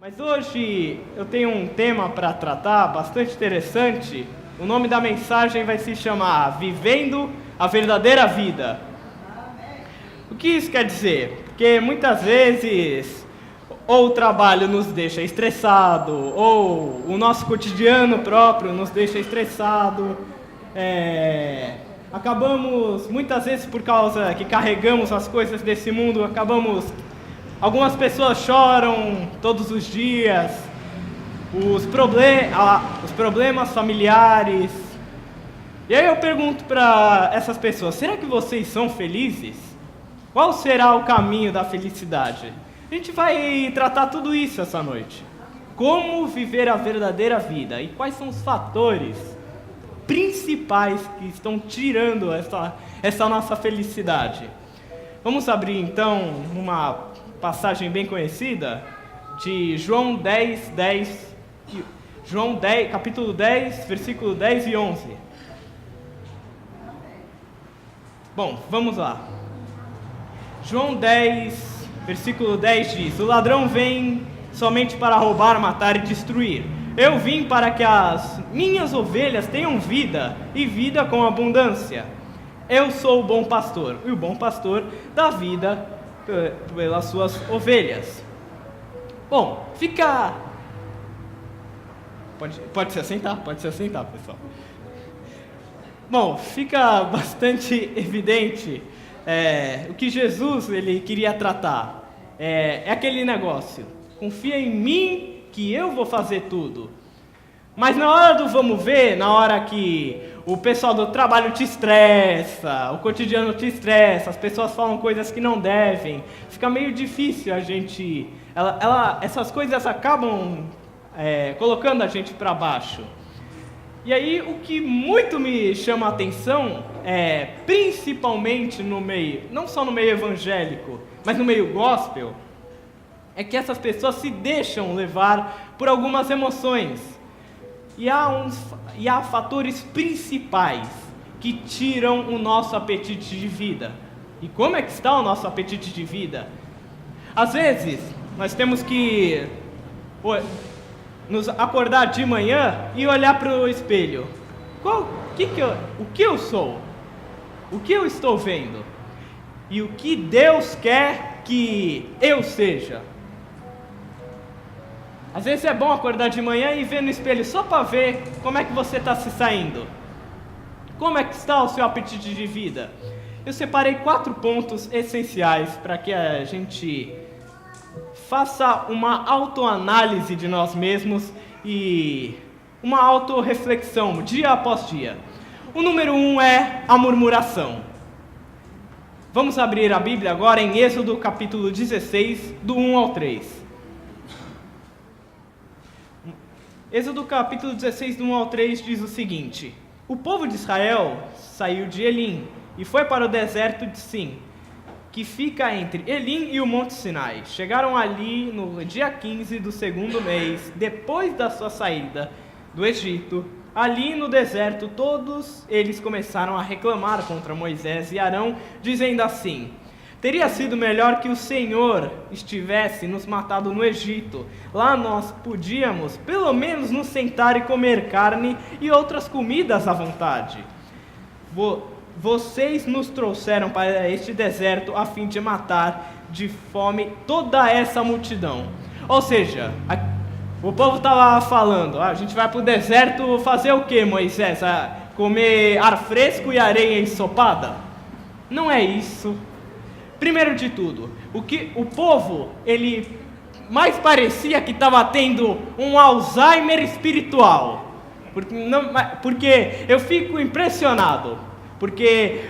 Mas hoje eu tenho um tema para tratar bastante interessante. O nome da mensagem vai se chamar Vivendo a Verdadeira Vida. O que isso quer dizer? Porque muitas vezes ou o trabalho nos deixa estressado, ou o nosso cotidiano próprio nos deixa estressado. Acabamos, muitas vezes por causa que carregamos as coisas desse mundo, algumas pessoas choram todos os dias, os problemas familiares. E aí eu pergunto para essas pessoas, será que vocês são felizes? Qual será o caminho da felicidade? A gente vai tratar tudo isso essa noite. Como viver a verdadeira vida e quais são os fatores principais que estão tirando essa nossa felicidade. Vamos abrir então uma passagem bem conhecida de João 10, capítulo 10, versículo 10 e 11. Bom, vamos lá. João 10, versículo 10 diz: O ladrão vem somente para roubar, matar e destruir. Eu vim para que as minhas ovelhas tenham vida, e vida com abundância. Eu sou o bom pastor, e o bom pastor dá vida pelas suas ovelhas. Bom, Pode se assentar, pessoal. Bom, fica bastante evidente o que Jesus ele queria tratar. É aquele negócio, confia em mim que eu vou fazer tudo. Mas na hora do vamos ver, na hora que o pessoal do trabalho te estressa, o cotidiano te estressa, as pessoas falam coisas que não devem, fica meio difícil a gente... essas coisas acabam colocando a gente para baixo. E aí o que muito me chama a atenção principalmente no meio, não só no meio evangélico, mas no meio gospel, é que essas pessoas se deixam levar por algumas emoções. E há fatores principais que tiram o nosso apetite de vida. E como é que está o nosso apetite de vida? Às vezes, nós temos que nos acordar de manhã e olhar para o espelho. O que eu sou? O que eu estou vendo? E o que Deus quer que eu seja? Às vezes é bom acordar de manhã e ver no espelho só para ver como é que você está se saindo. Como é que está o seu apetite de vida? Eu separei 4 pontos essenciais para que a gente faça uma autoanálise de nós mesmos e uma autorreflexão dia após dia. O número 1 é a murmuração. Vamos abrir a Bíblia agora em Êxodo capítulo 16, do 1 ao 3. Êxodo capítulo 16, do 1 ao 3 diz o seguinte: O povo de Israel saiu de Elim e foi para o deserto de Sim, que fica entre Elim e o Monte Sinai. Chegaram ali no dia 15 do 2º mês, depois da sua saída do Egito. Ali no deserto, todos eles começaram a reclamar contra Moisés e Arão, dizendo assim: Teria sido melhor que o Senhor estivesse nos matado no Egito. Lá nós podíamos, pelo menos, nos sentar e comer carne e outras comidas à vontade. Vocês nos trouxeram para este deserto a fim de matar de fome toda essa multidão. Ou seja, o povo estava falando: a gente vai para o deserto fazer o que, Moisés? Comer ar fresco e areia ensopada? Não é isso. Primeiro de tudo, o povo, ele mais parecia que estava tendo um Alzheimer espiritual. Porque eu fico impressionado. Porque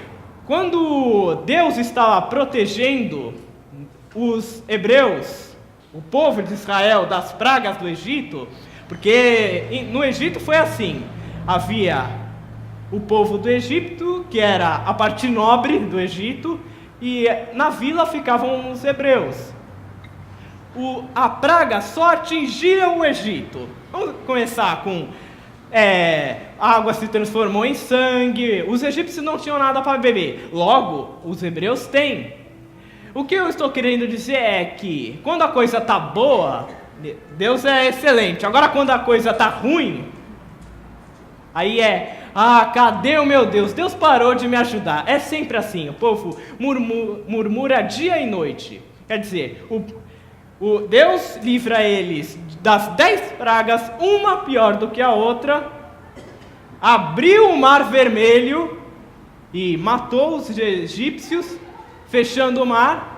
quando Deus estava protegendo os hebreus, o povo de Israel, das pragas do Egito, porque no Egito foi assim, havia o povo do Egito, que era a parte nobre do Egito, e na vila ficavam os hebreus. A praga só atingia o Egito. Vamos começar com a água se transformou em sangue. Os egípcios não tinham nada para beber. Logo, os hebreus têm. O que eu estou querendo dizer é que quando a coisa está boa, Deus é excelente. Agora quando a coisa está ruim, aí cadê o meu Deus? Deus parou de me ajudar. É sempre assim, o povo murmura dia e noite. Quer dizer, o Deus livra eles das 10 pragas, uma pior do que a outra, abriu o mar vermelho e matou os egípcios, fechando o mar.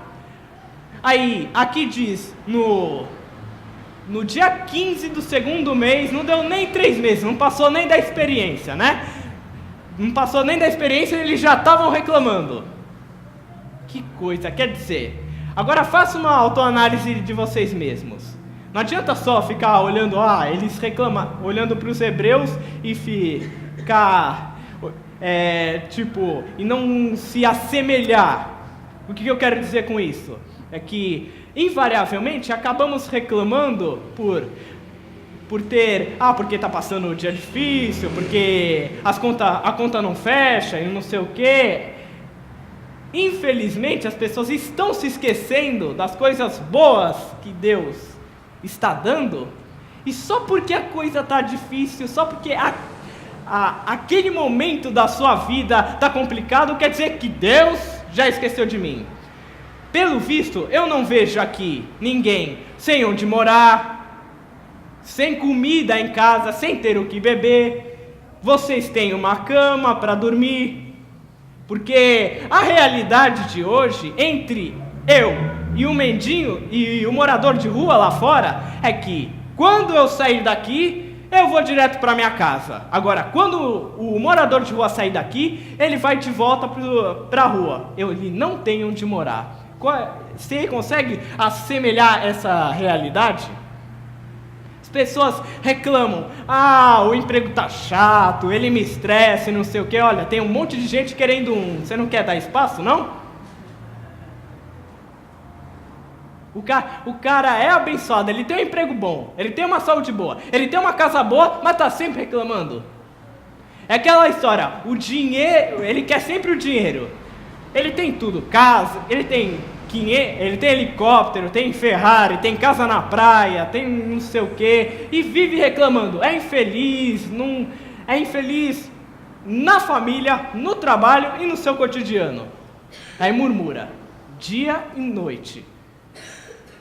Aí, aqui diz, no dia 15 do segundo mês, não deu nem 3 meses, não passou nem da experiência, né? Não passou nem da experiência e eles já estavam reclamando. Que coisa, quer dizer, agora faça uma autoanálise de vocês mesmos. Não adianta só ficar olhando, eles reclamam, olhando para os hebreus e ficar, e não se assemelhar. O que eu quero dizer com isso? É que, invariavelmente, acabamos reclamando porque está passando um dia difícil, porque a conta não fecha e não sei o quê. Infelizmente, as pessoas estão se esquecendo das coisas boas que Deus está dando, e só porque a coisa está difícil, só porque aquele momento da sua vida está complicado, quer dizer que Deus já esqueceu de mim. Pelo visto, eu não vejo aqui ninguém sem onde morar, sem comida em casa, sem ter o que beber. Vocês têm uma cama para dormir, porque a realidade de hoje, entre eu e o mendigo e o morador de rua lá fora, é que quando eu sair daqui, eu vou direto para minha casa. Agora, quando o morador de rua sair daqui, ele vai de volta para a rua. Ele não tem onde morar. Você consegue assemelhar essa realidade? As pessoas reclamam, o emprego tá chato, ele me estressa e não sei o que. Olha, tem um monte de gente querendo você não quer dar espaço, não? O cara é abençoado, ele tem um emprego bom, ele tem uma saúde boa, ele tem uma casa boa, mas tá sempre reclamando. É aquela história, o dinheiro, ele quer sempre o dinheiro. Ele tem tudo, casa, ele tem helicóptero, tem Ferrari, tem casa na praia, tem não sei o que, e vive reclamando. É infeliz na família, no trabalho e no seu cotidiano. Aí murmura, dia e noite.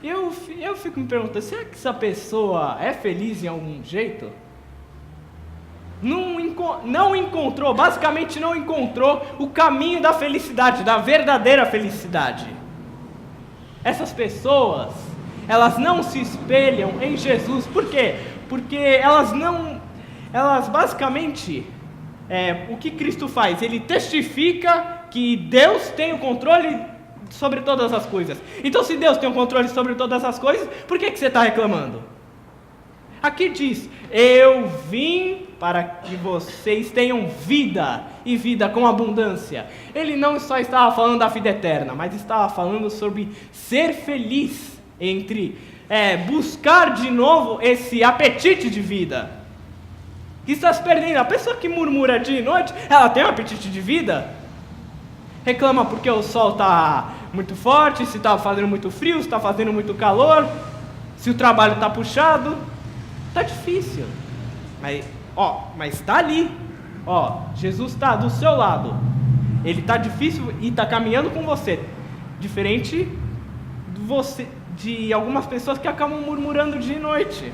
Eu fico me perguntando, será que essa pessoa é feliz em algum jeito? Basicamente não encontrou o caminho da felicidade, da verdadeira felicidade. Essas pessoas, elas não se espelham em Jesus. Por quê? Porque elas basicamente, o que Cristo faz? Ele testifica que Deus tem o controle sobre todas as coisas. Então, se Deus tem o controle sobre todas as coisas, por que você está reclamando? Aqui diz, eu vim para que vocês tenham vida, e vida com abundância. Ele não só estava falando da vida eterna, mas estava falando sobre ser feliz, buscar de novo esse apetite de vida, que está se perdendo. A pessoa que murmura dia e noite, ela tem um apetite de vida? Reclama porque o sol está muito forte, se está fazendo muito frio, se está fazendo muito calor, se o trabalho está puxado. Está difícil, mas está ali, Jesus está do seu lado, ele está difícil e está caminhando com você, diferente de algumas pessoas que acabam murmurando dia e noite.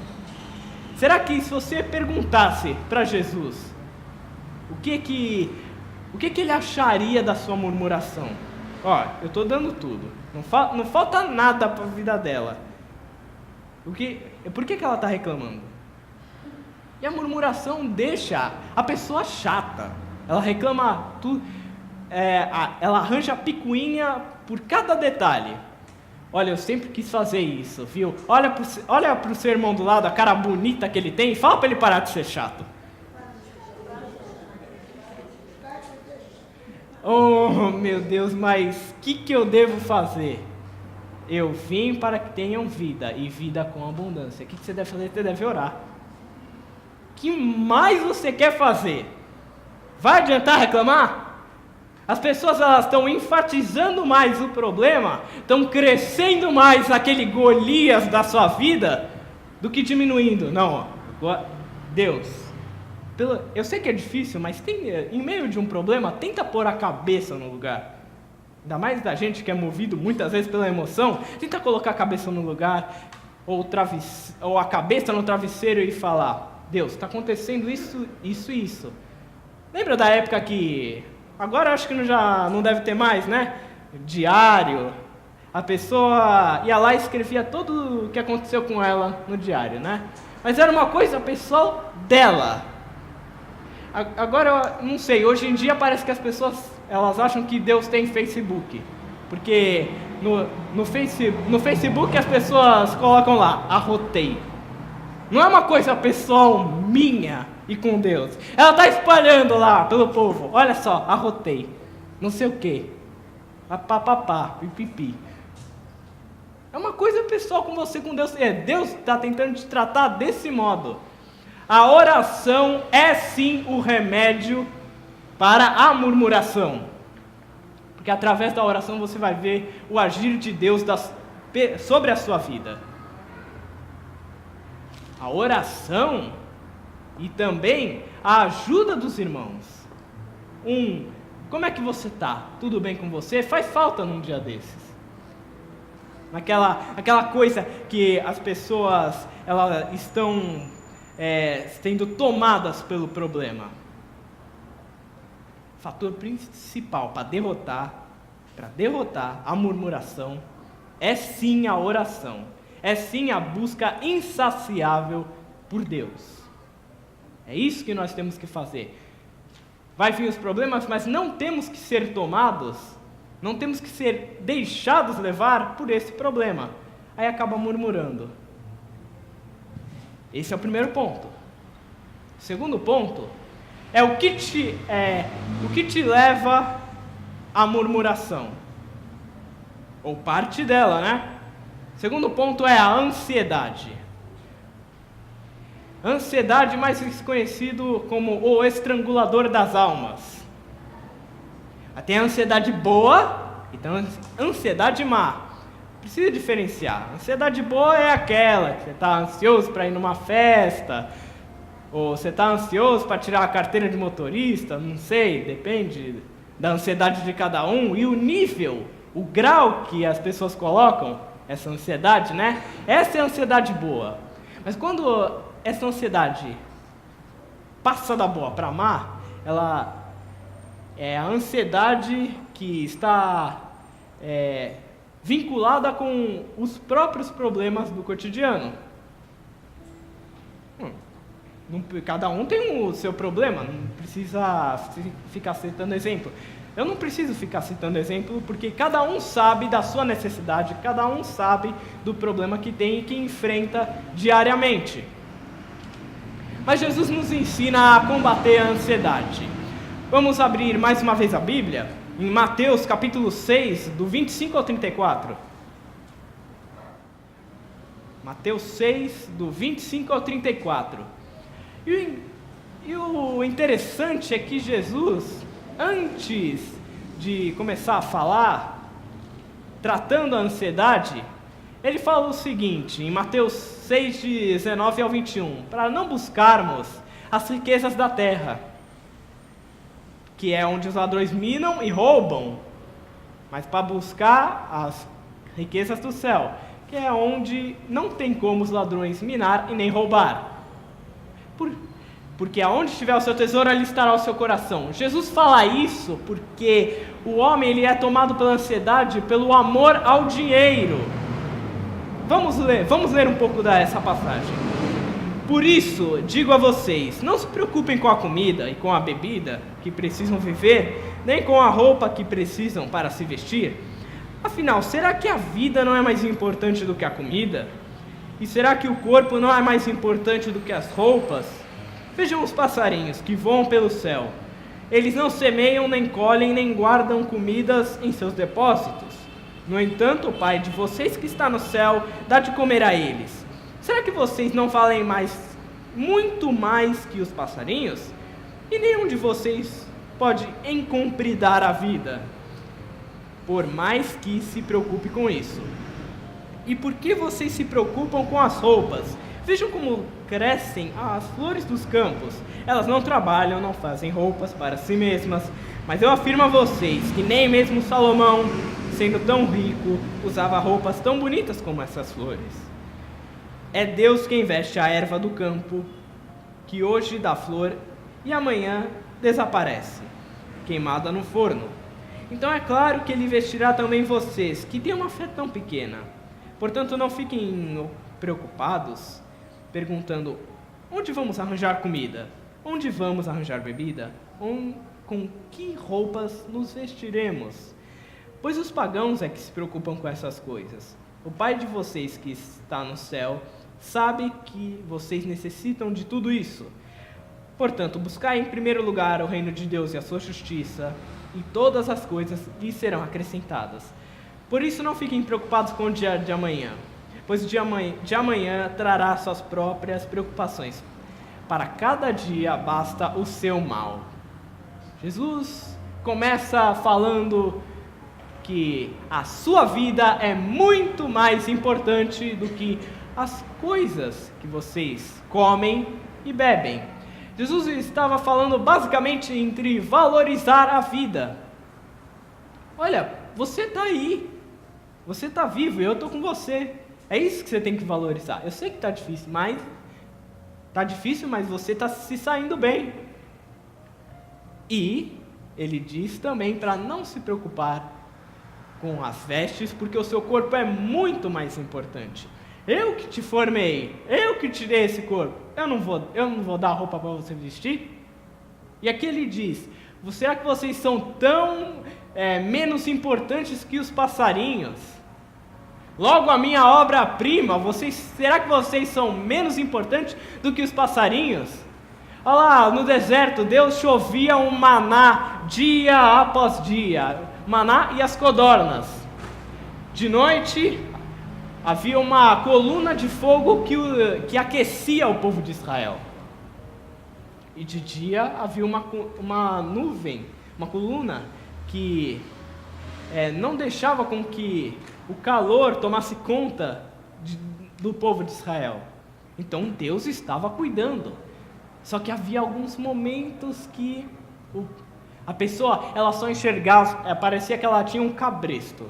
Será que se você perguntasse para Jesus, o que ele acharia da sua murmuração? Eu estou dando tudo, não falta nada para a vida dela, por que ela está reclamando? E a murmuração deixa a pessoa chata. Ela reclama tudo, ela arranja picuinha por cada detalhe. Olha, eu sempre quis fazer isso, viu? Olha pro seu irmão do lado, a cara bonita que ele tem, e fala para ele parar de ser chato. Oh, meu Deus, mas o que eu devo fazer? Eu vim para que tenham vida, e vida com abundância. O que você deve fazer? Você deve orar. O que mais você quer fazer? Vai adiantar reclamar? As pessoas elas estão enfatizando mais o problema, estão crescendo mais aquele Golias da sua vida, do que diminuindo. Não, Deus, eu sei que é difícil, mas em meio de um problema, tenta pôr a cabeça no lugar. Ainda mais da gente que é movido muitas vezes pela emoção, tenta colocar a cabeça no lugar, ou a cabeça no travesseiro e falar: Deus, está acontecendo isso, isso e isso. Lembra da época que, agora acho que já não deve ter mais, né? Diário. A pessoa ia lá e escrevia tudo o que aconteceu com ela no diário, né? Mas era uma coisa pessoal dela. Agora, eu não sei, hoje em dia parece que as pessoas, elas acham que Deus tem Facebook. Porque no Facebook as pessoas colocam lá, arrotei. Não é uma coisa pessoal minha e com Deus. Ela está espalhando lá pelo povo. Olha só, arrotei. Não sei o quê. Papapá, pipipi. É uma coisa pessoal com você, com Deus. Deus está tentando te tratar desse modo. A oração é sim o remédio para a murmuração. Porque através da oração você vai ver o agir de Deus sobre a sua vida. A oração e também a ajuda dos irmãos. Como é que você está? Tudo bem com você? Faz falta num dia desses. Aquela coisa que as pessoas elas estão sendo tomadas pelo problema. O fator principal para derrotar a murmuração é sim a oração. É sim a busca insaciável por Deus. É isso que nós temos que fazer. Vai vir os problemas, mas não temos que ser tomados, não temos que ser deixados levar por esse problema. Aí acaba murmurando. Esse é o primeiro ponto. O segundo ponto é o que te leva à murmuração. Ou parte dela, né? O segundo ponto é a ansiedade. Ansiedade, mais conhecido como o estrangulador das almas. Tem a ansiedade boa e tem a ansiedade má. Precisa diferenciar. A ansiedade boa é aquela que você está ansioso para ir numa festa, ou você está ansioso para tirar a carteira de motorista, não sei, depende da ansiedade de cada um e o nível, o grau que as pessoas colocam essa ansiedade, né? Essa é a ansiedade boa. Mas quando essa ansiedade passa da boa para a má, ela é a ansiedade que está vinculada com os próprios problemas do cotidiano. Cada um tem o seu problema, não precisa ficar citando exemplo. Eu não preciso ficar citando exemplo, porque cada um sabe da sua necessidade, cada um sabe do problema que tem e que enfrenta diariamente. Mas Jesus nos ensina a combater a ansiedade. Vamos abrir mais uma vez a Bíblia, em Mateus capítulo 6, do 25 ao 34. Mateus 6, do 25 ao 34. E o interessante é que Jesus, antes de começar a falar, tratando a ansiedade, ele fala o seguinte, em Mateus 6, de 19 ao 21, para não buscarmos as riquezas da terra, que é onde os ladrões minam e roubam, mas para buscar as riquezas do céu, que é onde não tem como os ladrões minar e nem roubar. Porque aonde estiver o seu tesouro, ali estará o seu coração. Jesus fala isso porque o homem ele é tomado pela ansiedade, pelo amor ao dinheiro. Vamos ler um pouco dessa passagem. Por isso, digo a vocês, não se preocupem com a comida e com a bebida que precisam viver, nem com a roupa que precisam para se vestir. Afinal, será que a vida não é mais importante do que a comida? E será que o corpo não é mais importante do que as roupas? Vejam os passarinhos que voam pelo céu. Eles não semeiam, nem colhem, nem guardam comidas em seus depósitos. No entanto, o Pai de vocês que está no céu dá de comer a eles. Será que vocês não valem muito mais que os passarinhos? E nenhum de vocês pode encompridar a vida, por mais que se preocupe com isso. E por que vocês se preocupam com as roupas? Vejam como crescem as flores dos campos. Elas não trabalham, não fazem roupas para si mesmas, mas eu afirmo a vocês que nem mesmo Salomão, sendo tão rico, usava roupas tão bonitas como essas flores. É Deus quem veste a erva do campo, que hoje dá flor e amanhã desaparece, queimada no forno. Então é claro que Ele vestirá também vocês, que têm uma fé tão pequena. Portanto, não fiquem preocupados, perguntando: onde vamos arranjar comida? Onde vamos arranjar bebida? Com que roupas nos vestiremos? Pois os pagãos é que se preocupam com essas coisas. O Pai de vocês que está no céu sabe que vocês necessitam de tudo isso. Portanto, buscai em primeiro lugar o reino de Deus e a sua justiça, e todas as coisas lhes serão acrescentadas. Por isso não fiquem preocupados com o dia de amanhã, pois o dia de amanhã trará suas próprias preocupações. Para cada dia basta o seu mal. Jesus começa falando que a sua vida é muito mais importante do que as coisas que vocês comem e bebem. Jesus estava falando basicamente entre valorizar a vida. Olha, você está aí, você está vivo e eu estou com você. É isso que você tem que valorizar. Eu sei que está difícil, mas você está se saindo bem. E ele diz também para não se preocupar com as vestes, porque o seu corpo é muito mais importante. Eu que te formei, eu que te dei esse corpo, eu não vou dar roupa para você vestir? E aqui ele diz: será que vocês são tão menos importantes que os passarinhos? Logo a minha obra-prima, será que vocês são menos importantes do que os passarinhos? Olha lá, no deserto, Deus chovia um maná dia após dia, maná e as codornas. De noite, havia uma coluna de fogo que aquecia o povo de Israel. E de dia havia uma nuvem, uma coluna que não deixava com que o calor tomasse conta do povo de Israel. Então Deus estava cuidando. Só que havia alguns momentos que a pessoa ela só enxergava, parecia que ela tinha um cabresto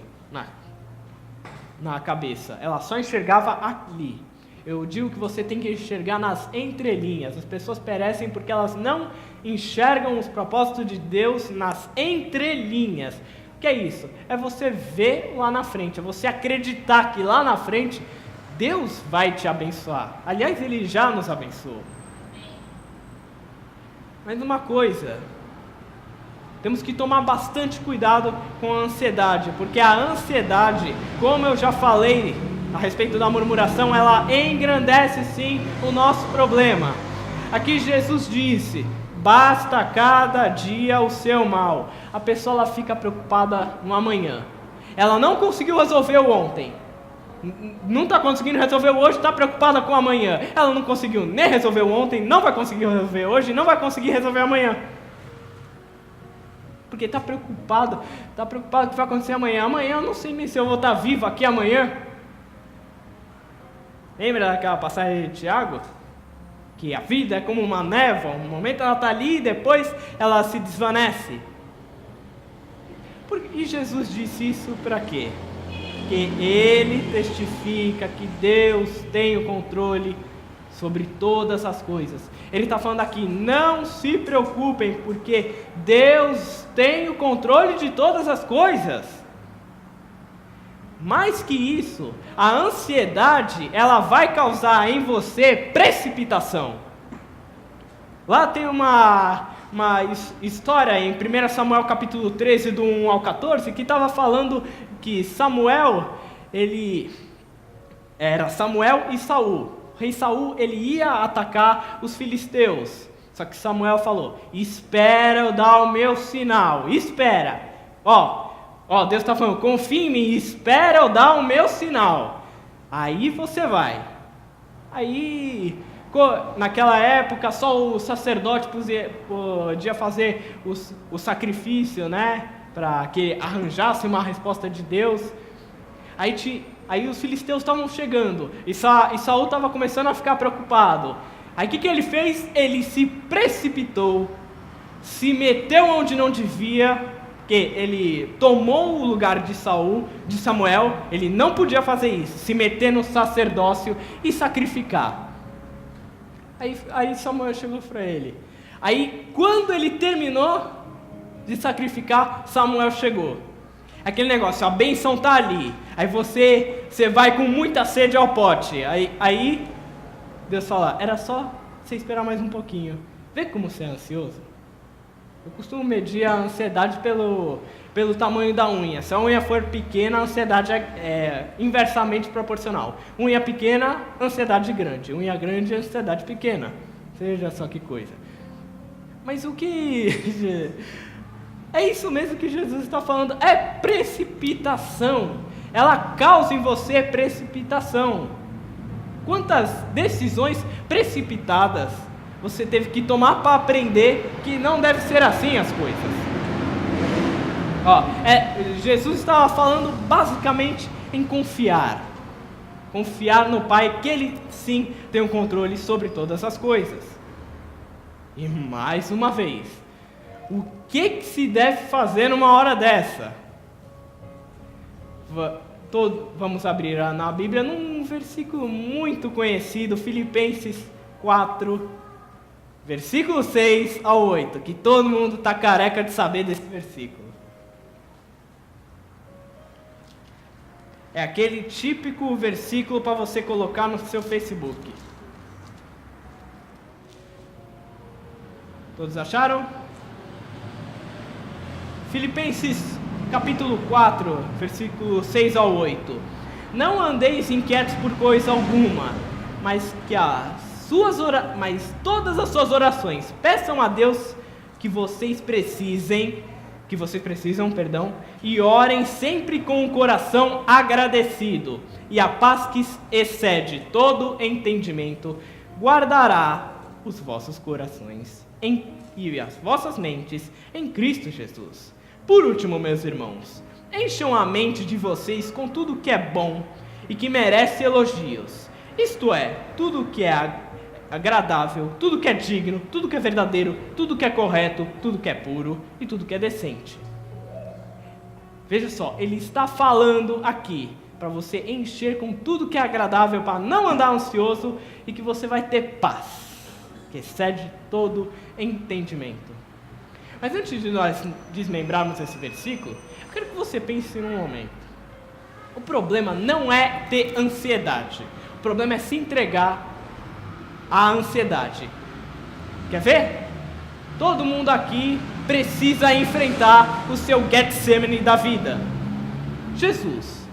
na cabeça. Ela só enxergava ali. Eu digo que você tem que enxergar nas entrelinhas. As pessoas perecem porque elas não enxergam os propósitos de Deus nas entrelinhas. O que é isso? É você ver lá na frente, é você acreditar que lá na frente Deus vai te abençoar. Aliás, Ele já nos abençoou. Mas uma coisa, temos que tomar bastante cuidado com a ansiedade, porque a ansiedade, como eu já falei a respeito da murmuração, ela engrandece sim o nosso problema. Aqui Jesus disse: basta cada dia o seu mal. A pessoa ela fica preocupada no amanhã. Ela não conseguiu resolver o ontem, não está conseguindo resolver o hoje, está preocupada com o amanhã. Ela não conseguiu nem resolver o ontem, não vai conseguir resolver hoje, não vai conseguir resolver amanhã. Porque está preocupado com o que vai acontecer amanhã. Amanhã eu não sei nem se eu vou estar vivo aqui amanhã. Lembra daquela passagem de Tiago? Que a vida é como uma névoa, um momento ela está ali e depois ela se desvanece. E Jesus disse isso para quê? Porque Ele testifica que Deus tem o controle sobre todas as coisas. Ele está falando aqui: não se preocupem, porque Deus tem o controle de todas as coisas. Mais que isso, a ansiedade, ela vai causar em você precipitação. Lá tem uma história em 1 Samuel capítulo 13, do 1 ao 14, que estava falando que Samuel, ele era Samuel e Saul. O rei Saul, ele ia atacar os filisteus. Só que Samuel falou: espera eu dar o meu sinal, espera. Deus está falando: confia em mim, espera eu dar o meu sinal. Aí você vai. Aí, naquela época, só o sacerdote podia fazer o sacrifício, né? Para que arranjasse uma resposta de Deus. Aí Aí os filisteus estavam chegando, e Saul estava começando a ficar preocupado. Aí o que ele fez? Ele se precipitou, se meteu onde não devia, porque ele tomou o lugar de Samuel, ele não podia fazer isso, se meter no sacerdócio e sacrificar. Aí Samuel chegou para ele. Aí quando ele terminou de sacrificar, Samuel chegou. Aquele negócio, a bênção está ali. Aí você vai com muita sede ao pote. Aí Deus fala, era só você esperar mais um pouquinho. Vê como você é ansioso. Eu costumo medir a ansiedade pelo tamanho da unha. Se a unha for pequena, a ansiedade é inversamente proporcional. Unha pequena, ansiedade grande. Unha grande, ansiedade pequena. Seja só que coisa. Mas o que... É isso mesmo que Jesus está falando. É precipitação. Ela causa em você precipitação. Quantas decisões precipitadas você teve que tomar para aprender que não deve ser assim as coisas? Jesus estava falando basicamente em confiar. Confiar no Pai, que Ele sim tem o controle sobre todas as coisas. E mais uma vez, o que se deve fazer numa hora dessa? Vamos abrir na Bíblia num versículo muito conhecido, Filipenses 4, versículo 6 ao 8, que todo mundo está careca de saber desse versículo. É aquele típico versículo para você colocar no seu Facebook. Todos acharam? Filipenses capítulo 4, versículo 6 ao 8. Não andeis inquietos por coisa alguma, mas todas as suas orações peçam a Deus que vocês precisam, e orem sempre com o coração agradecido, e a paz que excede todo entendimento guardará os vossos corações e as vossas mentes em Cristo Jesus. Por último, meus irmãos, encham a mente de vocês com tudo que é bom e que merece elogios, isto é, tudo que é agradável, tudo que é digno, tudo que é verdadeiro, tudo que é correto, tudo que é puro e tudo que é decente. Veja só, ele está falando aqui para você encher com tudo que é agradável, para não andar ansioso e que você vai ter paz, que excede todo entendimento. Mas antes de nós desmembrarmos esse versículo, eu quero que você pense num momento. O problema não é ter ansiedade, o problema é se entregar à ansiedade. Quer ver? Todo mundo aqui precisa enfrentar o seu Getsemane da vida. Jesus,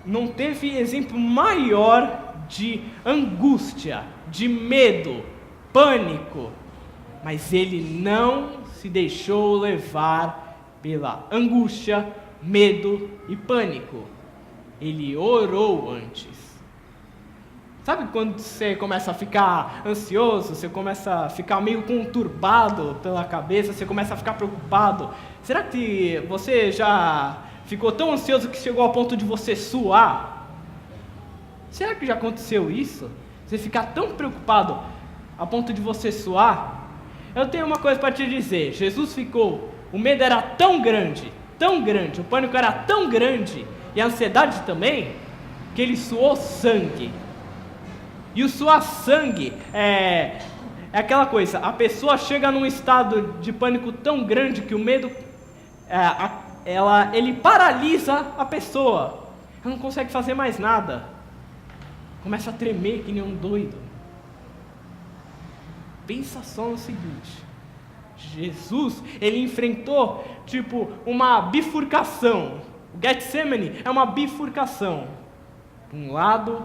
não teve exemplo maior de angústia, de medo, pânico, mas ele não se deixou levar pela angústia, medo e pânico. Ele orou antes. Sabe quando você começa a ficar ansioso, você começa a ficar meio conturbado pela cabeça, você começa a ficar preocupado? Será que você já ficou tão ansioso que chegou ao ponto de você suar? Será que já aconteceu isso? Você ficar tão preocupado a ponto de você suar? Eu tenho uma coisa para te dizer, Jesus ficou, o medo era tão grande, o pânico era tão grande, e a ansiedade também, que ele suou sangue. E o suar sangue é aquela coisa, a pessoa chega num estado de pânico tão grande que o medo, ele paralisa a pessoa, ela não consegue fazer mais nada, começa a tremer que nem um doido. Pensa só no seguinte, Jesus, ele enfrentou uma bifurcação. O Getsemane é uma bifurcação. Por um lado,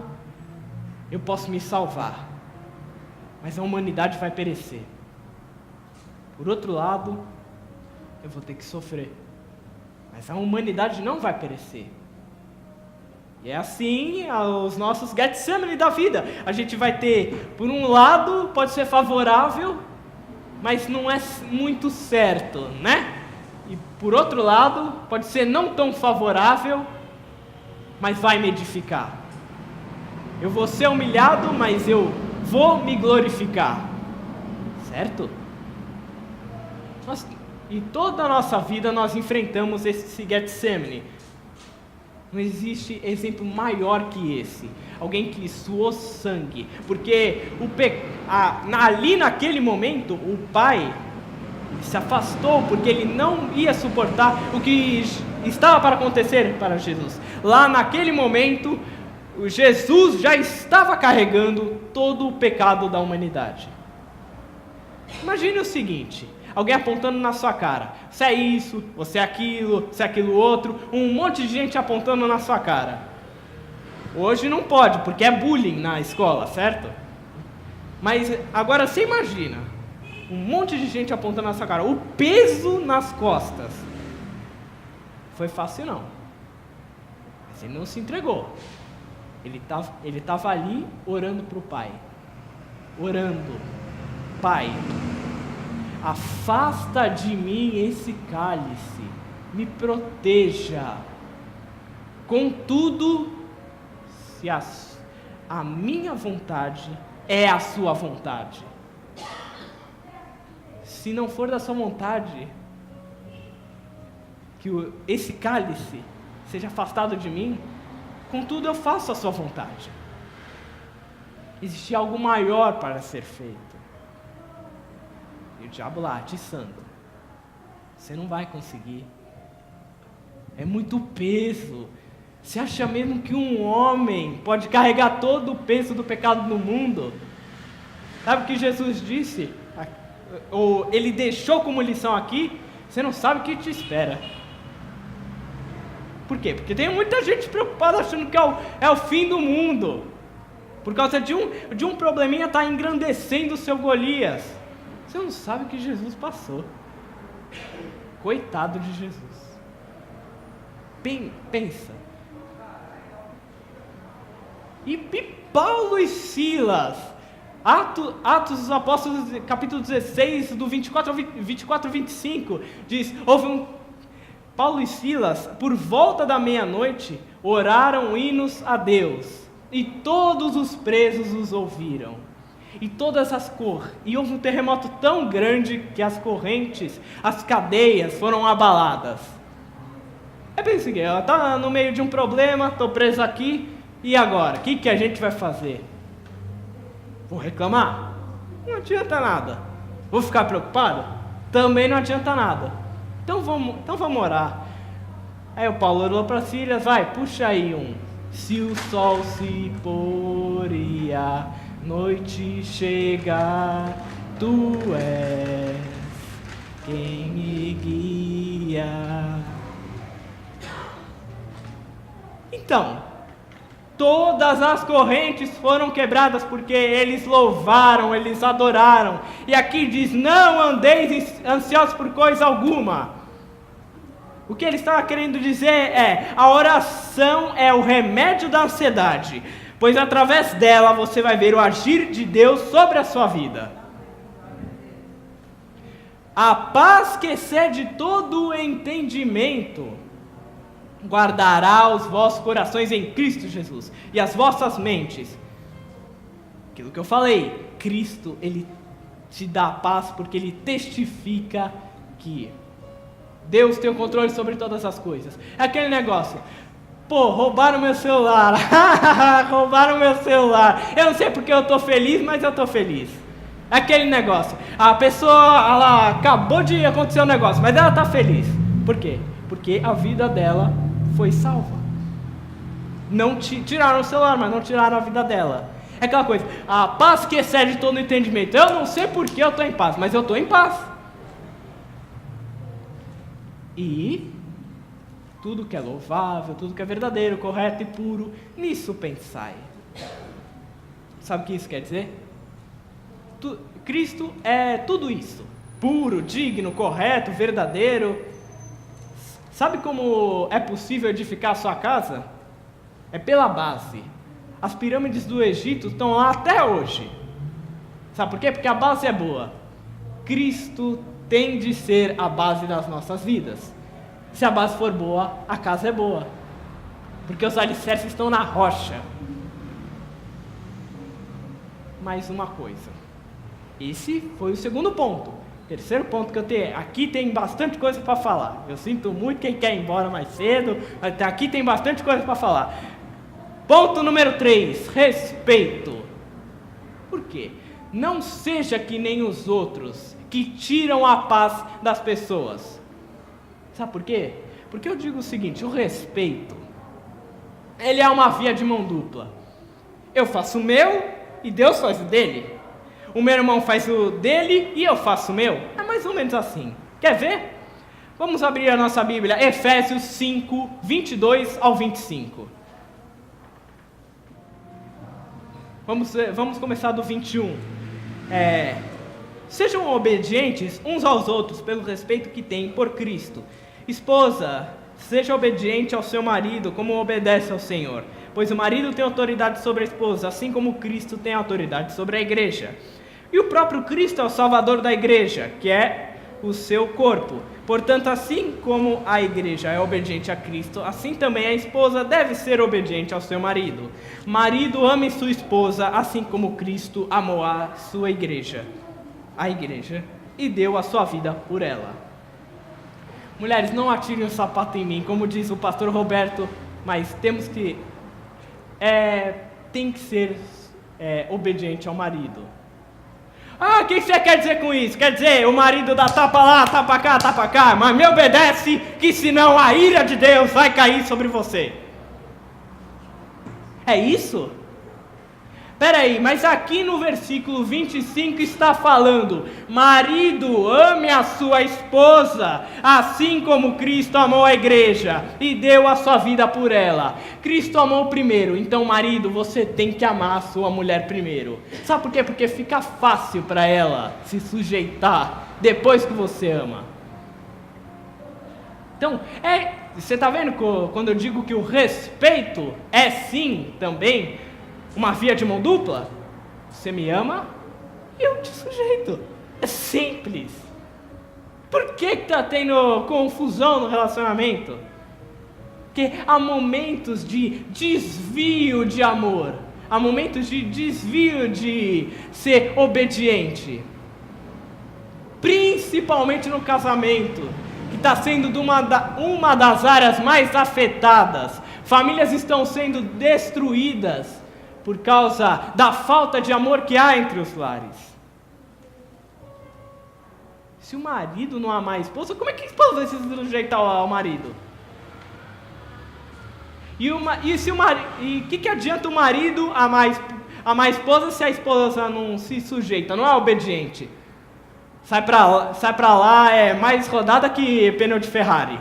eu posso me salvar, mas a humanidade vai perecer. Por outro lado, eu vou ter que sofrer, mas a humanidade não vai perecer. E é assim os nossos Getsemane da vida. A gente vai ter, por um lado, pode ser favorável, mas não é muito certo, né? E por outro lado, pode ser não tão favorável, mas vai me edificar. Eu vou ser humilhado, mas eu vou me glorificar. Certo? Em toda a nossa vida nós enfrentamos esse Getsemane. Não existe exemplo maior que esse. Alguém que suou sangue. Porque ali naquele momento, o pai se afastou porque ele não ia suportar o que estava para acontecer para Jesus. Lá naquele momento, Jesus já estava carregando todo o pecado da humanidade. Imagine o seguinte: alguém apontando na sua cara, você é isso, você é aquilo outro, um monte de gente apontando na sua cara. Hoje não pode, porque é bullying na escola, certo? Mas agora você imagina, um monte de gente apontando na sua cara, o peso nas costas. Foi fácil não, mas ele não se entregou. Ele estava ali orando para o Pai, orando: Pai, afasta de mim esse cálice, me proteja. Contudo, se a minha vontade é a sua vontade. Se não for da sua vontade, que esse cálice seja afastado de mim, contudo eu faço a sua vontade. Existe algo maior para ser feito. E o diabo lá, atiçando: você não vai conseguir. É muito peso. Você acha mesmo que um homem pode carregar todo o peso do pecado no mundo? Sabe o que Jesus disse? Ou ele deixou como lição aqui? Você não sabe o que te espera. Por quê? Porque tem muita gente preocupada achando que é o fim do mundo. Por causa de um probleminha está engrandecendo o seu Golias. Você não sabe o que Jesus passou. Coitado de Jesus. Pensa. E Paulo e Silas, Atos dos Apóstolos, capítulo 16, do 24 ao 25, diz: Paulo e Silas, por volta da meia-noite, oraram hinos a Deus, e todos os presos os ouviram. E houve um terremoto tão grande que as correntes, as cadeias foram abaladas. É bem o seguinte: está no meio de um problema, estou preso aqui, e agora? O que a gente vai fazer? Vou reclamar? Não adianta nada. Vou ficar preocupado? Também não adianta nada. Então vamos orar. Aí o Paulo orou para Silas: vai, puxa aí um. Se o sol se pôr e a noite chegar, tu és quem me guia. Então, todas as correntes foram quebradas porque eles louvaram, eles adoraram. E aqui diz: não andeis ansiosos por coisa alguma. O que ele estava querendo dizer é: a oração é o remédio da ansiedade, pois através dela você vai ver o agir de Deus sobre a sua vida. A paz que excede todo o entendimento guardará os vossos corações em Cristo Jesus e as vossas mentes. Aquilo que eu falei, Cristo, ele te dá paz porque ele testifica que Deus tem o controle sobre todas as coisas. É aquele negócio: pô, roubaram meu celular. Roubaram meu celular. Eu não sei porque eu estou feliz, mas eu estou feliz. É aquele negócio: a pessoa, ela acabou de acontecer um negócio, mas ela está feliz. Por quê? Porque a vida dela foi salva. Não tiraram o celular, mas não tiraram a vida dela. É aquela coisa: a paz que excede todo o entendimento. Eu não sei porque eu estou em paz, mas eu estou em paz. E tudo que é louvável, tudo que é verdadeiro, correto e puro, nisso pensai. Sabe o que isso quer dizer? Cristo é tudo isso: puro, digno, correto, verdadeiro. Sabe como é possível edificar a sua casa? É pela base. As pirâmides do Egito estão lá até hoje. Sabe por quê? Porque a base é boa. Cristo tem de ser a base das nossas vidas. Se a base for boa, a casa é boa. porque os alicerces estão na rocha. Mais uma coisa. Esse foi o segundo ponto. Terceiro ponto que eu tenho. Aqui tem bastante coisa para falar. Eu sinto muito quem quer ir embora mais cedo, mas aqui tem bastante coisa para falar. Ponto número 3, respeito. Por quê? Não seja que nem os outros, que tiram a paz das pessoas. Sabe por quê? Porque eu digo o seguinte, o respeito, ele é uma via de mão dupla. Eu faço o meu e Deus faz o dele. O meu irmão faz o dele e eu faço o meu. É mais ou menos assim. Quer ver? Vamos abrir a nossa Bíblia, Efésios 5, 22 ao 25. Vamos começar do 21. Sejam obedientes uns aos outros pelo respeito que têm por Cristo. Esposa, seja obediente ao seu marido como obedece ao Senhor. Pois o marido tem autoridade sobre a esposa, assim como Cristo tem autoridade sobre a igreja. E o próprio Cristo é o Salvador da igreja, que é o seu corpo. Portanto, assim como a igreja é obediente a Cristo, assim também a esposa deve ser obediente ao seu marido. Marido, ame sua esposa, assim como Cristo amou a sua igreja, e deu a sua vida por ela. Mulheres, não atirem o sapato em mim, como diz o pastor Roberto, mas temos que... tem que ser obediente ao marido. O que você quer dizer com isso? Quer dizer, o marido dá tapa lá, tapa cá, mas me obedece, que senão a ira de Deus vai cair sobre você. É isso? Peraí, mas aqui no versículo 25 está falando: marido, ame a sua esposa, assim como Cristo amou a igreja e deu a sua vida por ela. Cristo amou primeiro, então marido, você tem que amar a sua mulher primeiro. Sabe por quê? Porque fica fácil para ela se sujeitar depois que você ama. Então, você está vendo quando eu digo que o respeito é sim também uma via de mão dupla? Você me ama e eu te sujeito. É simples. Por que está tendo confusão no relacionamento? Porque há momentos de desvio de amor, há momentos de desvio de ser obediente, principalmente no casamento, que está sendo uma das áreas mais afetadas. Famílias estão sendo destruídas por causa da falta de amor que há entre os lares. Se o marido não amar a esposa, como é que a esposa vai se sujeitar ao marido? E o que adianta o marido amar a esposa se a esposa não se sujeita, não é obediente? Sai pra lá, é mais rodada que pneu de Ferrari.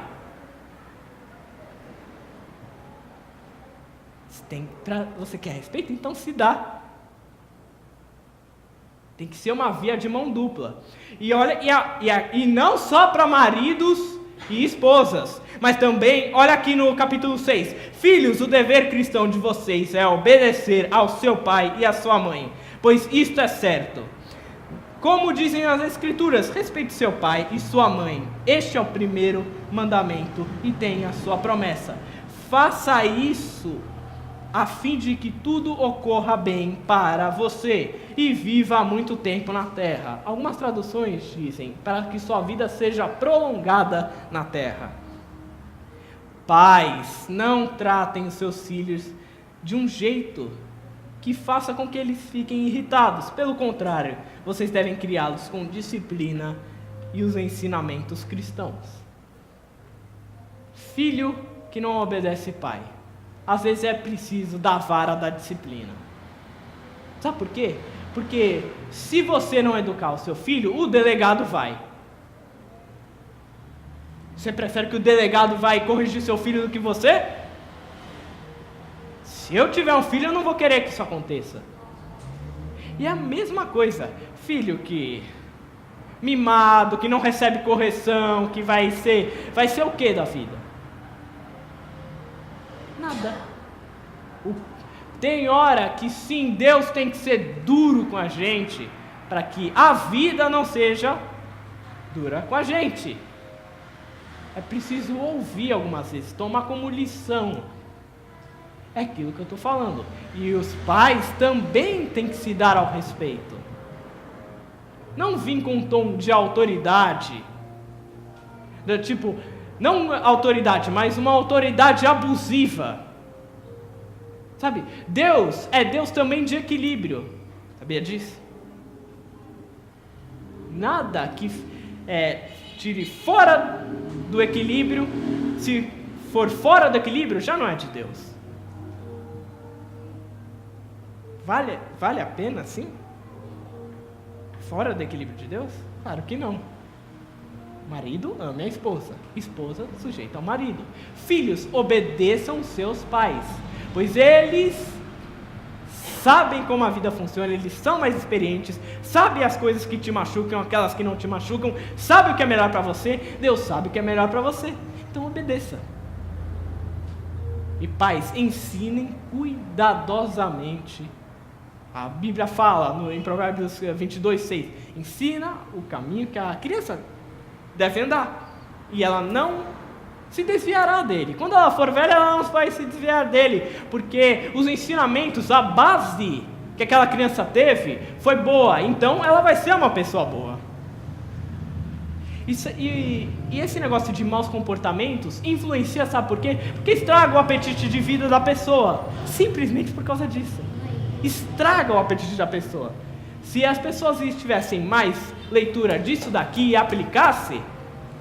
Você quer respeito? Então se dá. Tem que ser uma via de mão dupla. E olha, e não só para maridos e esposas, mas também, olha aqui no capítulo 6. Filhos, o dever cristão de vocês é obedecer ao seu pai e à sua mãe, pois isto é certo. Como dizem as Escrituras, respeite seu pai e sua mãe. Este é o primeiro mandamento e tem a sua promessa. Faça isso a fim de que tudo ocorra bem para você e viva há muito tempo na terra. Algumas traduções dizem, para que sua vida seja prolongada na terra. Pais, não tratem os seus filhos de um jeito que faça com que eles fiquem irritados. Pelo contrário, vocês devem criá-los com disciplina e os ensinamentos cristãos. Filho que não obedece pai, às vezes é preciso da vara da disciplina. Sabe por quê? Porque se você não educar o seu filho, o delegado vai. Você prefere que o delegado vai corrigir seu filho do que você? Se eu tiver um filho, eu não vou querer que isso aconteça. E é a mesma coisa, filho que mimado, que não recebe correção, que vai ser o que da vida? Nada. Tem hora que sim, Deus tem que ser duro com a gente, para que a vida não seja dura com a gente. É preciso ouvir algumas vezes, tomar como lição. É aquilo que eu estou falando. E os pais também têm que se dar ao respeito. Não vim com um tom de autoridade, tipo, não autoridade, mas uma autoridade abusiva. Sabe, Deus é Deus também de equilíbrio. Sabia disso? Nada que tire fora do equilíbrio, se for fora do equilíbrio, já não é de Deus. Vale a pena, sim? Fora do equilíbrio de Deus? Claro que não. Marido, ame a esposa. Esposa, sujeita ao marido. Filhos, obedeçam seus pais, pois eles sabem como a vida funciona, eles são mais experientes, sabem as coisas que te machucam, aquelas que não te machucam, sabem o que é melhor para você, Deus sabe o que é melhor para você. Então obedeça. E pais, ensinem cuidadosamente. A Bíblia fala em Provérbios 22:6, ensina o caminho que a criança deve andar, e ela não se desviará dele. Quando ela for velha, ela não vai se desviar dele, porque os ensinamentos, a base que aquela criança teve foi boa, então ela vai ser uma pessoa boa. E esse negócio de maus comportamentos influencia, sabe por quê? Porque estraga o apetite de vida da pessoa, simplesmente por causa disso. Estraga o apetite da pessoa. Se as pessoas tivessem mais leitura disso daqui e aplicassem,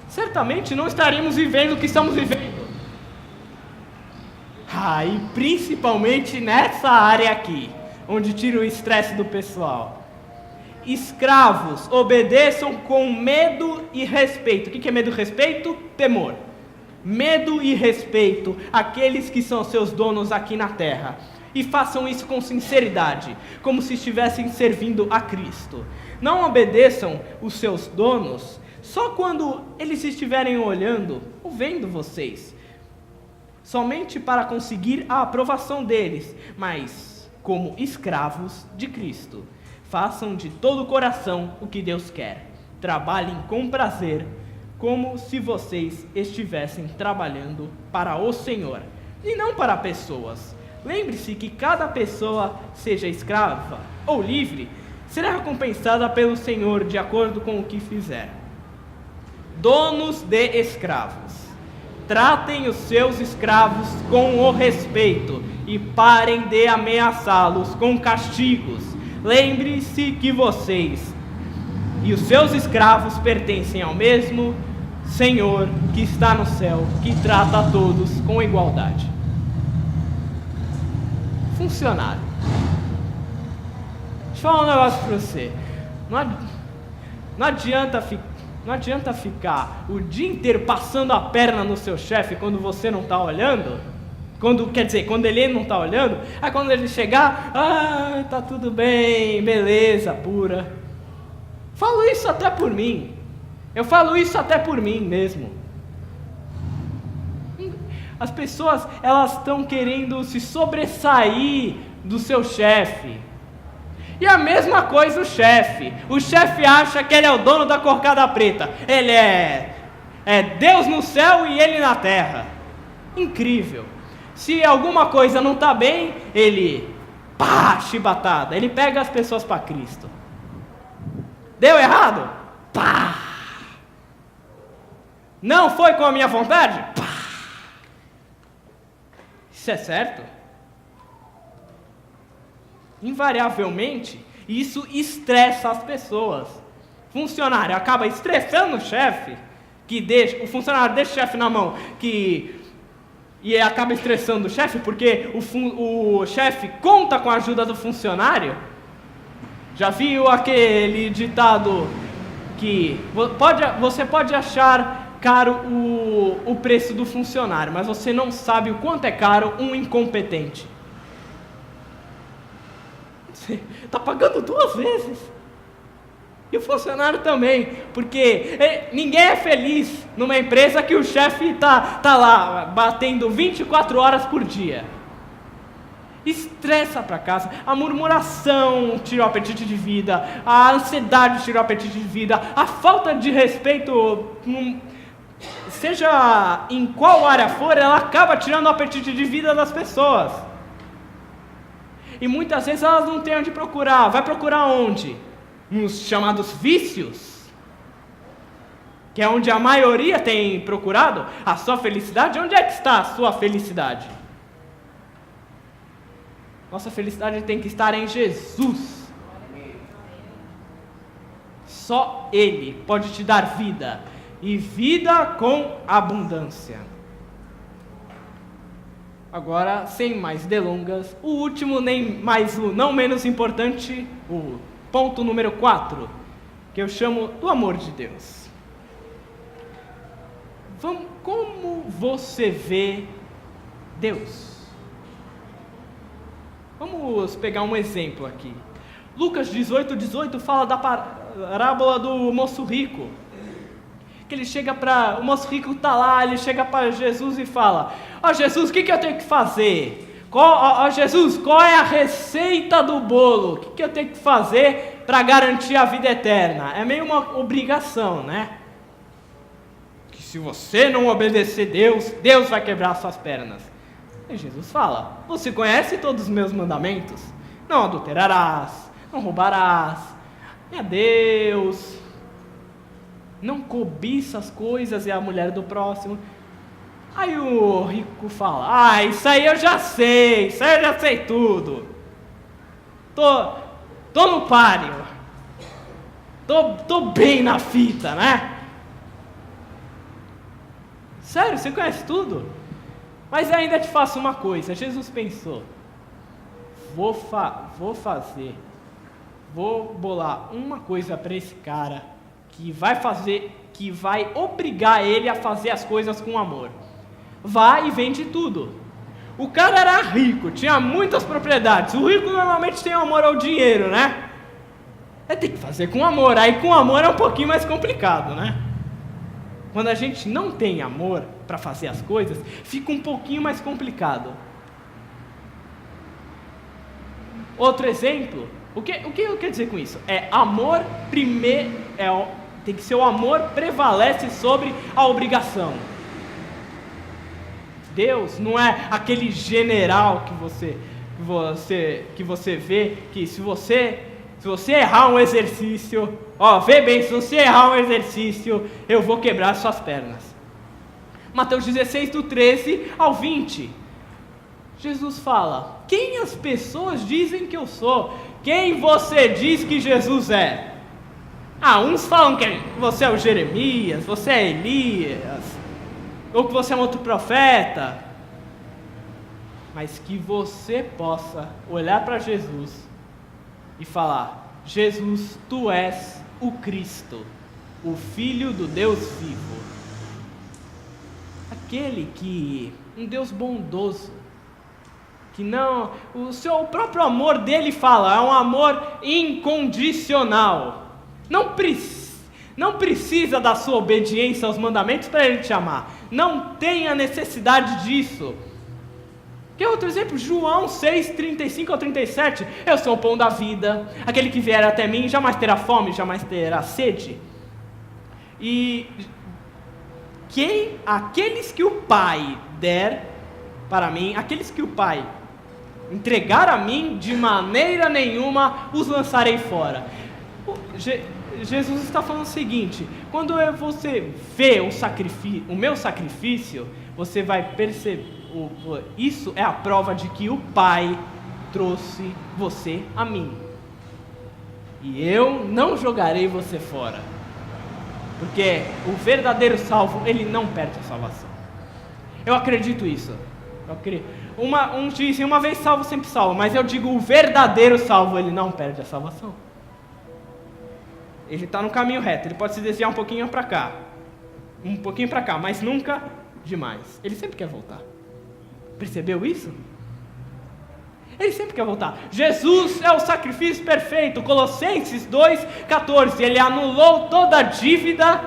certamente não estaríamos vivendo o que estamos vivendo. E principalmente nessa área aqui, onde tira o estresse do pessoal. Escravos, obedeçam com medo e respeito. O que é medo e respeito? Temor. Medo e respeito àqueles que são seus donos aqui na terra. E façam isso com sinceridade, como se estivessem servindo a Cristo. Não obedeçam os seus donos só quando eles estiverem olhando ou vendo vocês, somente para conseguir a aprovação deles, mas como escravos de Cristo. Façam de todo o coração o que Deus quer. Trabalhem com prazer, como se vocês estivessem trabalhando para o Senhor, e não para pessoas. Lembre-se que cada pessoa, seja escrava ou livre, será recompensada pelo Senhor de acordo com o que fizer. Donos de escravos, tratem os seus escravos com o respeito e parem de ameaçá-los com castigos. Lembre-se que vocês e os seus escravos pertencem ao mesmo Senhor que está no céu, que trata a todos com igualdade. Funcionário. Deixa eu falar um negócio para você. Não adianta ficar o dia inteiro passando a perna no seu chefe quando você não está olhando. Quando ele não está olhando. Aí quando ele chegar, tá tudo bem, beleza, pura. Falo isso até por mim. Eu falo isso até por mim mesmo. As pessoas, elas estão querendo se sobressair do seu chefe. E a mesma coisa o chefe. O chefe acha que ele é o dono da cocada preta. Ele é Deus no céu e ele na terra. Incrível. Se alguma coisa não está bem, ele, chibatada. Ele pega as pessoas para Cristo. Deu errado? Não foi com a minha vontade? Isso é certo? Invariavelmente, isso estressa as pessoas. Funcionário acaba estressando o chefe, o funcionário deixa o chefe na mão, e acaba estressando o chefe, porque o chefe conta com a ajuda do funcionário. Já viu aquele ditado que você pode achar caro o preço do funcionário, mas você não sabe o quanto é caro um incompetente. Você está pagando 2 vezes. E o funcionário também, porque ninguém é feliz numa empresa que o chefe tá lá batendo 24 horas por dia. Estressa para casa, a murmuração tira o apetite de vida, a ansiedade tira o apetite de vida, a falta de respeito, seja em qual área for, ela acaba tirando o apetite de vida das pessoas. e muitas vezes elas não têm onde procurar. Vai procurar onde? Nos chamados vícios, que é onde a maioria tem procurado a sua felicidade. Onde é que está a sua felicidade? Nossa felicidade tem que estar em Jesus. Só Ele pode te dar vida, e vida com abundância. Agora, sem mais delongas, o último, não menos importante, o ponto número 4, que eu chamo do amor de Deus. Como você vê Deus? Vamos pegar um exemplo aqui. Lucas 18 fala da parábola do moço rico. Que ele chega o moço rico está lá, ele chega para Jesus e fala: Jesus, o que eu tenho que fazer? Jesus, qual é a receita do bolo? O que eu tenho que fazer para garantir a vida eterna? É meio uma obrigação, né? Que se você não obedecer Deus vai quebrar suas pernas. E Jesus fala: você conhece todos os meus mandamentos? Não adulterarás, não roubarás, é Deus, não cobiça as coisas e a mulher do próximo. Aí o rico fala: isso aí eu já sei, tudo. Tô no páreo, tô bem na fita, né? Sério, você conhece tudo? Mas ainda te faço uma coisa. Jesus pensou: vou bolar uma coisa para esse cara que vai obrigar ele a fazer as coisas com amor. Vai e vende tudo. O cara era rico, tinha muitas propriedades. O rico normalmente tem amor ao dinheiro, né? Tem que fazer com amor. Aí com amor é um pouquinho mais complicado, né? Quando a gente não tem amor para fazer as coisas, fica um pouquinho mais complicado. Outro exemplo, o que eu quero dizer com isso? Amor primeiro, tem que ser o amor prevalece sobre a obrigação. Deus não é aquele general que você vê que se você errar um exercício, vê bem, se você errar um exercício, eu vou quebrar suas pernas. Mateus 16, do 13 ao 20. Jesus fala: quem as pessoas dizem que eu sou? Quem você diz que Jesus é? Uns falam que você é o Jeremias, você é Elias, ou que você é um outro profeta. Mas que você possa olhar para Jesus e falar: Jesus, tu és o Cristo, o Filho do Deus vivo. Um Deus bondoso, que o próprio amor dele fala, é um amor incondicional. Não precisa da sua obediência aos mandamentos para ele te amar. Não tenha necessidade disso. Quer outro exemplo? João 6, 35 ao 37. Eu sou o pão da vida. Aquele que vier até mim jamais terá fome, jamais terá sede. E aqueles que o Pai der para mim, aqueles que o Pai entregar a mim, de maneira nenhuma os lançarei fora. Jesus está falando o seguinte: quando você vê o meu sacrifício, você vai perceber, isso é a prova de que o Pai trouxe você a mim, e eu não jogarei você fora, porque o verdadeiro salvo, ele não perde a salvação. Eu acredito isso. Dizem: uma vez salvo, sempre salvo. Mas eu digo: o verdadeiro salvo, ele não perde a salvação. Ele está no caminho reto. Ele pode se desviar um pouquinho para cá, mas nunca demais. Ele sempre quer voltar. Percebeu isso? Ele sempre quer voltar. Jesus é o sacrifício perfeito. Colossenses 2,14. Ele anulou toda a dívida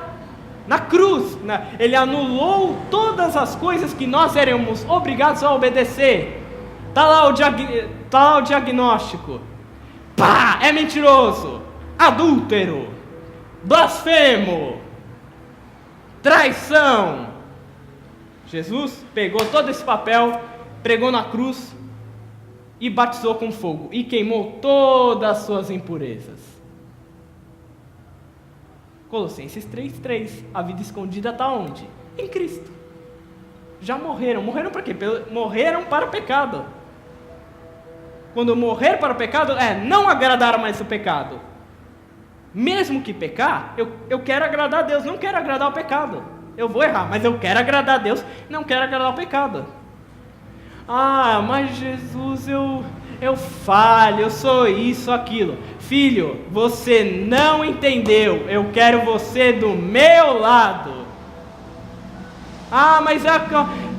na cruz. Ele anulou todas as coisas que nós éramos obrigados a obedecer. Está lá o diagnóstico. É mentiroso, adúltero, blasfemo, traição. Jesus pegou todo esse papel, pregou na cruz e batizou com fogo e queimou todas as suas impurezas. Colossenses 3:3. A vida escondida está onde? Em Cristo. Já morreram. Morreram para quê? Morreram para o pecado. Quando morrer para o pecado, não agradar mais o pecado. Mesmo que pecar, eu quero agradar a Deus, não quero agradar o pecado. Eu vou errar, mas eu quero agradar a Deus, não quero agradar o pecado. Ah, mas Jesus, eu falho, eu sou isso, aquilo. Filho, você não entendeu, eu quero você do meu lado. Ah,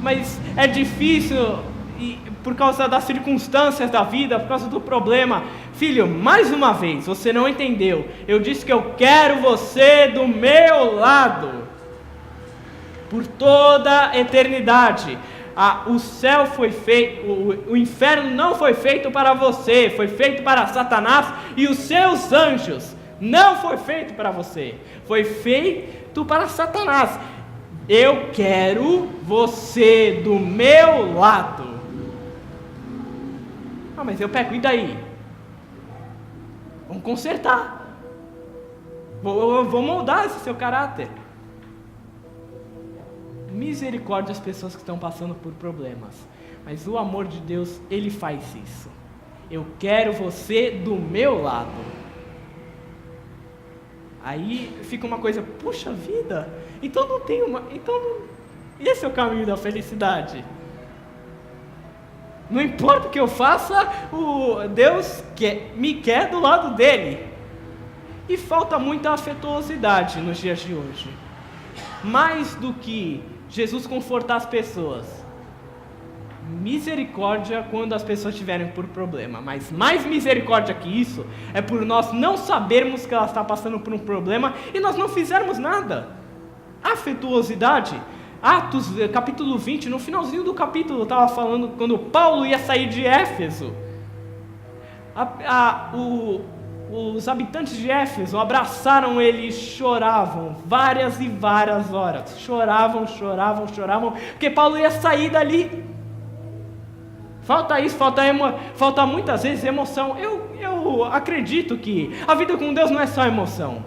mas é difícil, por causa das circunstâncias da vida, por causa do problema. Filho, mais uma vez, você não entendeu. Eu disse que eu quero você do meu lado. Por toda a eternidade. O céu foi feito, o inferno não foi feito para você, foi feito para Satanás e os seus anjos. Não foi feito para você, foi feito para Satanás. Eu quero você do meu lado. Ah, mas eu peco, e daí? Vamos consertar. Vou moldar esse seu caráter. Misericórdia às pessoas que estão passando por problemas. Mas o amor de Deus, Ele faz isso. Eu quero você do meu lado. Aí fica uma coisa, puxa vida, então não tem uma... esse é o caminho da felicidade. Não importa o que eu faça, Deus me quer do lado dele. E falta muita afetuosidade nos dias de hoje. Mais do que Jesus confortar as pessoas, misericórdia quando as pessoas estiverem por problema, mas mais misericórdia que isso é por nós não sabermos que ela está passando por um problema e nós não fizermos nada. Afetuosidade, Atos capítulo 20, no finalzinho do capítulo estava falando quando Paulo ia sair de Éfeso. Os habitantes de Éfeso abraçaram ele e choravam várias e várias horas. Choravam, porque Paulo ia sair dali. Falta isso, falta muitas vezes emoção. Eu acredito que a vida com Deus não é só emoção.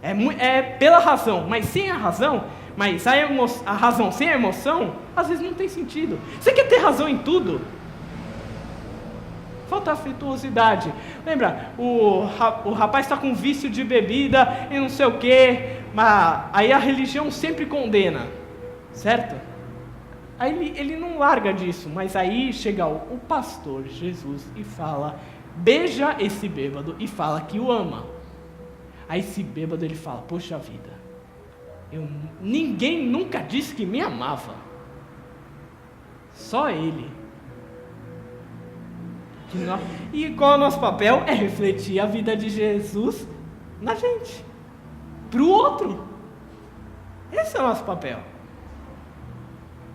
É pela razão, mas sem a razão, a razão sem a emoção, às vezes não tem sentido. Você quer ter razão em tudo? Falta afetuosidade. Lembra, o rapaz está com vício de bebida e não sei o quê, mas aí a religião sempre condena, certo? Aí ele não larga disso, mas aí chega o pastor Jesus e fala, beija esse bêbado e fala que o ama. Aí esse bêbado ele fala, poxa vida, ninguém nunca disse que me amava, só ele. E qual é o nosso papel? É refletir a vida de Jesus na gente, para o outro. Esse é o nosso papel.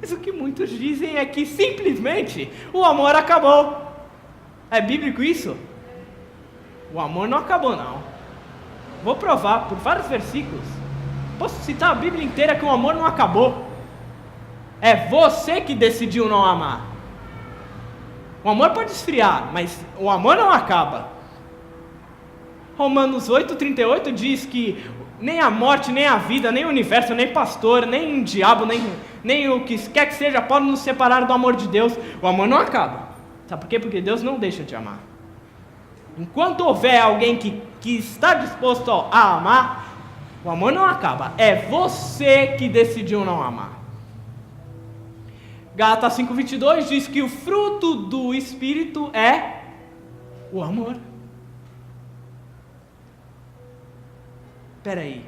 Mas o que muitos dizem é que simplesmente o amor acabou. É bíblico isso? O amor não acabou, não. Vou provar por vários versículos. Posso citar a Bíblia inteira que o amor não acabou. É você que decidiu não amar. O amor pode esfriar, mas o amor não acaba. Romanos 8:38 diz que nem a morte, nem a vida, nem o universo, nem pastor, nem o diabo, nem o que quer que seja pode nos separar do amor de Deus. O amor não acaba. Sabe por quê? Porque Deus não deixa de amar. Enquanto houver alguém que está disposto a amar, o amor não acaba. É você que decidiu não amar. Gálatas 5:22 diz que o fruto do Espírito é o amor. Peraí,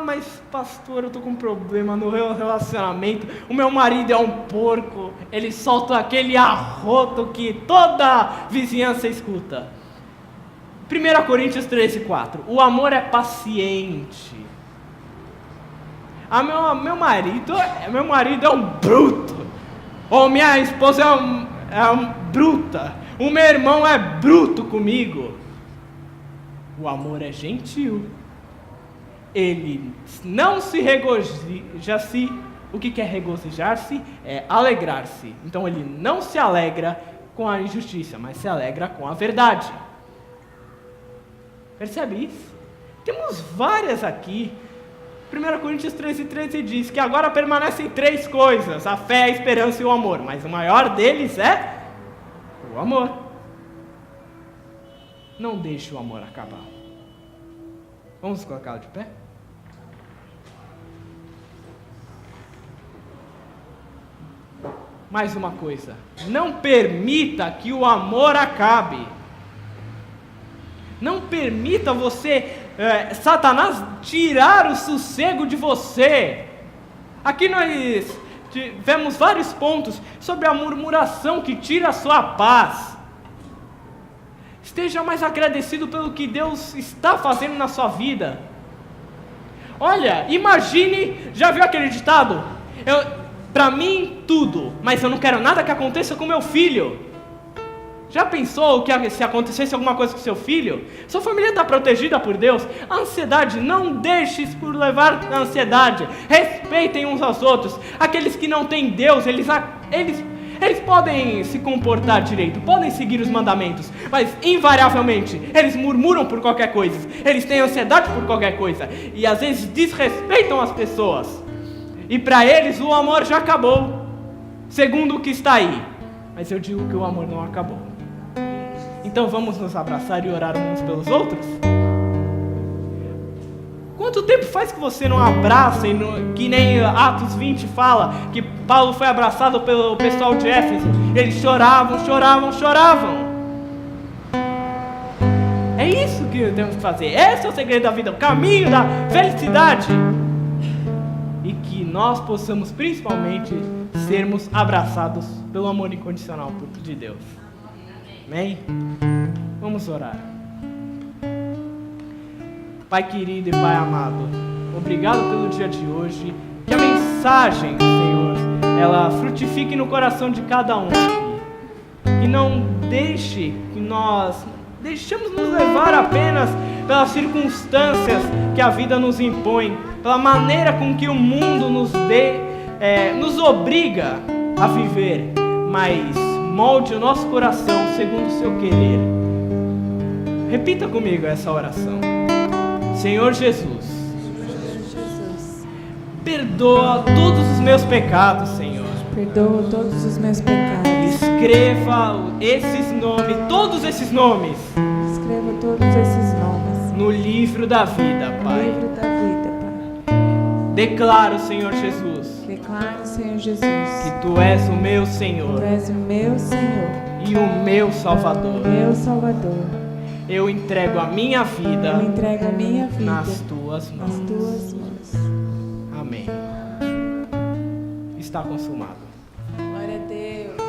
mas pastor, eu estou com um problema no relacionamento, o meu marido é um porco, ele solta aquele arroto que toda a vizinhança escuta. 1 Coríntios 13:4, o amor é paciente. Meu marido é um bruto. Ou minha esposa é um bruta. O meu irmão é bruto comigo. O amor é gentil. Ele não se regozija-se. O que é regozijar-se? É alegrar-se. Então ele não se alegra com a injustiça, mas se alegra com a verdade. Percebe isso? Temos várias aqui. 1 Coríntios 13:13 diz que agora permanecem 3 coisas: a fé, a esperança e o amor, mas o maior deles é o amor. Não deixe o amor acabar. Vamos colocá-lo de pé? Mais uma coisa: não permita que o amor acabe. Não permita Satanás tirar o sossego de você. Aqui nós tivemos vários pontos sobre a murmuração que tira a sua paz. Esteja mais agradecido pelo que Deus está fazendo na sua vida. Olha, imagine, já viu aquele ditado? Para mim tudo, mas eu não quero nada que aconteça com meu filho. Já pensou que se acontecesse alguma coisa com seu filho? Sua família está protegida por Deus. A ansiedade, não deixe por levar a ansiedade. Respeitem uns aos outros. Aqueles que não têm Deus, eles podem se comportar direito, podem seguir os mandamentos, mas invariavelmente eles murmuram por qualquer coisa. Eles têm ansiedade por qualquer coisa e às vezes desrespeitam as pessoas. E para eles o amor já acabou, segundo o que está aí. Mas eu digo que o amor não acabou. Então vamos nos abraçar e orar uns pelos outros? Quanto tempo faz que você não abraça, que nem Atos 20 fala, que Paulo foi abraçado pelo pessoal de Éfeso? Eles choravam. É isso que temos que fazer. Esse é o segredo da vida, o caminho da felicidade. E que nós possamos principalmente sermos abraçados pelo amor incondicional de Deus. Amém? Vamos orar. Pai querido e Pai amado, obrigado pelo dia de hoje. Que a mensagem, Senhor, ela frutifique no coração de cada um aqui. Que não deixe que nós deixemos nos levar apenas pelas circunstâncias que a vida nos impõe, pela maneira com que o mundo nos obriga a viver, mas molde o nosso coração segundo o seu querer. Repita comigo essa oração. Senhor Jesus, perdoa todos os meus pecados, Senhor. Perdoa todos os meus pecados. Escreva esses nomes, todos esses nomes. Escreva todos esses nomes no livro da vida, Pai. No livro da vida, Pai. Declaro, Senhor Jesus. Declaro, Senhor Jesus, que Tu és o meu Senhor. Tu és o meu Senhor e o meu Salvador. O meu Salvador. Eu entrego a minha vida. Eu entrego a minha vida nas Tuas mãos. Nas Tuas mãos. Amém. Está consumado. Glória a Deus.